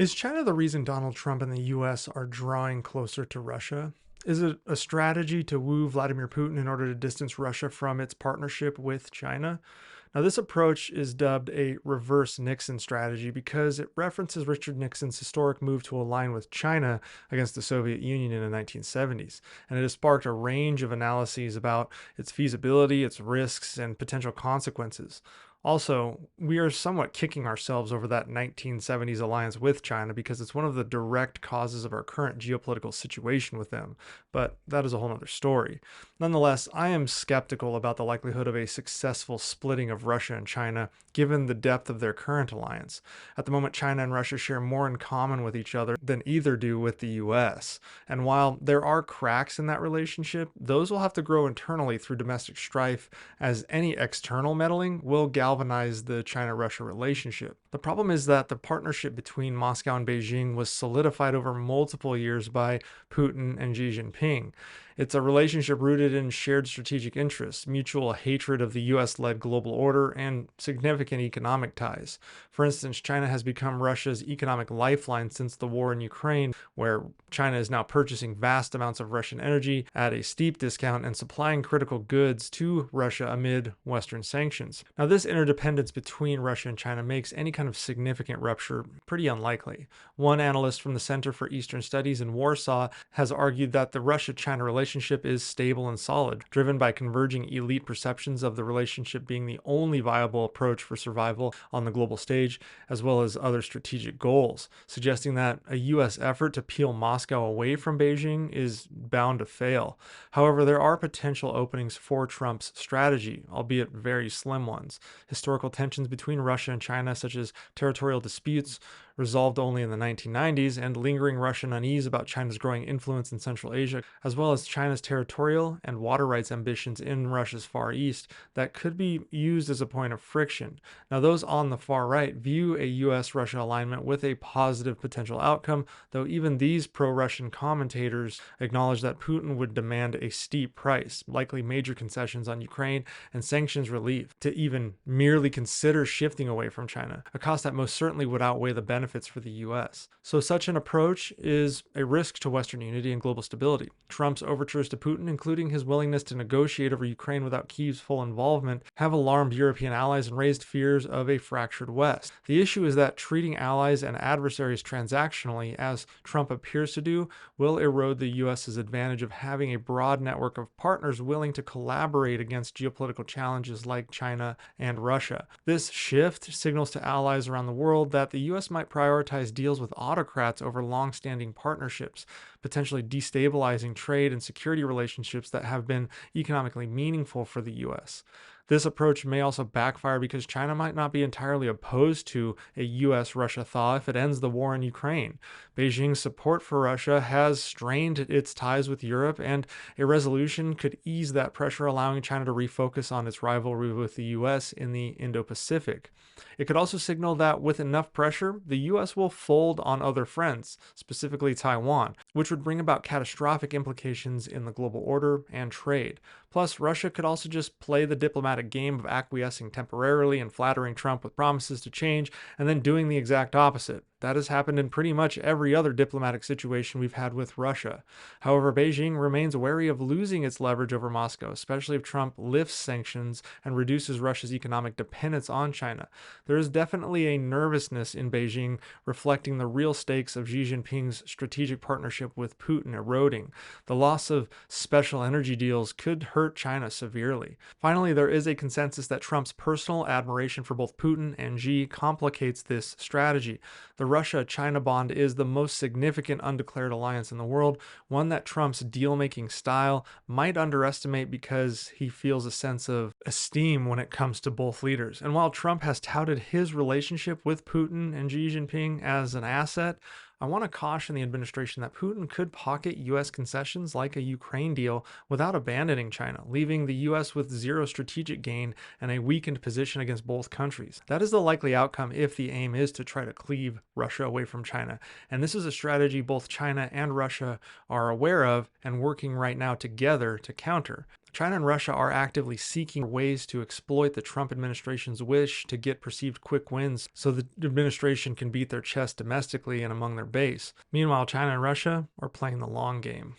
Is China the reason Donald Trump and the US are drawing closer to Russia? Is it a strategy to woo Vladimir Putin in order to distance Russia from its partnership with China? Now, this approach is dubbed a reverse Nixon strategy because it references Richard Nixon's historic move to align with China against the Soviet Union in the 1970s. And it has sparked a range of analyses about its feasibility, its risks, and potential consequences. Also, we are somewhat kicking ourselves over that 1970s alliance with China because it's one of the direct causes of our current geopolitical situation with them, but that is a whole other story. Nonetheless, I am skeptical about the likelihood of a successful splitting of Russia and China given the depth of their current alliance. At the moment, China and Russia share more in common with each other than either do with the US. And while there are cracks in that relationship, those will have to grow internally through domestic strife, as any external meddling will galvanize the China Russia relationship. The problem is that the partnership between Moscow and Beijing was solidified over multiple years by Putin and Xi Jinping. It's a relationship rooted in shared strategic interests, mutual hatred of the US led global order, and significant economic ties. For instance, China has become Russia's economic lifeline since the war in Ukraine, where China is now purchasing vast amounts of Russian energy at a steep discount and supplying critical goods to Russia amid Western sanctions. Now, this interdependence between Russia and China makes any kind of significant rupture pretty unlikely. One analyst from the Center for Eastern Studies in Warsaw has argued that the Russia-China relationship is stable and solid, driven by converging elite perceptions of the relationship being the only viable approach for survival on the global stage, as well as other strategic goals, suggesting that a U.S. effort to peel Moscow away from Beijing is bound to fail. However, there are potential openings for Trump's strategy, albeit very slim ones. Historical tensions between Russia and China, such as territorial disputes resolved only in the 1990s, and lingering Russian unease about China's growing influence in Central Asia, as well as China's territorial and water rights ambitions in Russia's Far East, that could be used as a point of friction. Now, those on the far right view a US-Russia alignment with a positive potential outcome, though even these pro-Russian commentators acknowledge that Putin would demand a steep price, likely major concessions on Ukraine and sanctions relief, to even merely consider shifting away from China, a cost that most certainly would outweigh the benefits for the US. So such an approach is a risk to Western unity and global stability. Trump's overtures to Putin, including his willingness to negotiate over Ukraine without Kyiv's full involvement, have alarmed European allies and raised fears of a fractured West. The issue is that treating allies and adversaries transactionally, as Trump appears to do, will erode the US's advantage of having a broad network of partners willing to collaborate against geopolitical challenges like China and Russia. This shift signals to allies around the world that the US might prioritize deals with autocrats over long-standing partnerships, potentially destabilizing trade and security relationships that have been economically meaningful for the US. This approach may also backfire because China might not be entirely opposed to a US-Russia thaw if it ends the war in Ukraine. Beijing's support for Russia has strained its ties with Europe, and a resolution could ease that pressure, allowing China to refocus on its rivalry with the US in the Indo-Pacific. It could also signal that with enough pressure, the US will fold on other friends, specifically Taiwan, which would bring about catastrophic implications in the global order and trade. Plus, Russia could also just play the diplomatic game of acquiescing temporarily and flattering Trump with promises to change, and then doing the exact opposite. That has happened in pretty much every other diplomatic situation we've had with Russia. However, Beijing remains wary of losing its leverage over Moscow, especially if Trump lifts sanctions and reduces Russia's economic dependence on China. There is definitely a nervousness in Beijing, reflecting the real stakes of Xi Jinping's strategic partnership with Putin eroding. The loss of special energy deals could hurt China severely. Finally, there is a consensus that Trump's personal admiration for both Putin and Xi complicates this strategy. The Russia-China bond is the most significant undeclared alliance in the world, one that Trump's deal-making style might underestimate because he feels a sense of esteem when it comes to both leaders. And while Trump has touted his relationship with Putin and Xi Jinping as an asset, I want to caution the administration that Putin could pocket U.S. concessions like a Ukraine deal without abandoning China, leaving the U.S. with zero strategic gain and a weakened position against both countries. That is the likely outcome if the aim is to try to cleave Russia away from China. And this is a strategy both China and Russia are aware of and working right now together to counter. China and Russia are actively seeking ways to exploit the Trump administration's wish to get perceived quick wins so the administration can beat their chest domestically and among their base. Meanwhile, China and Russia are playing the long game.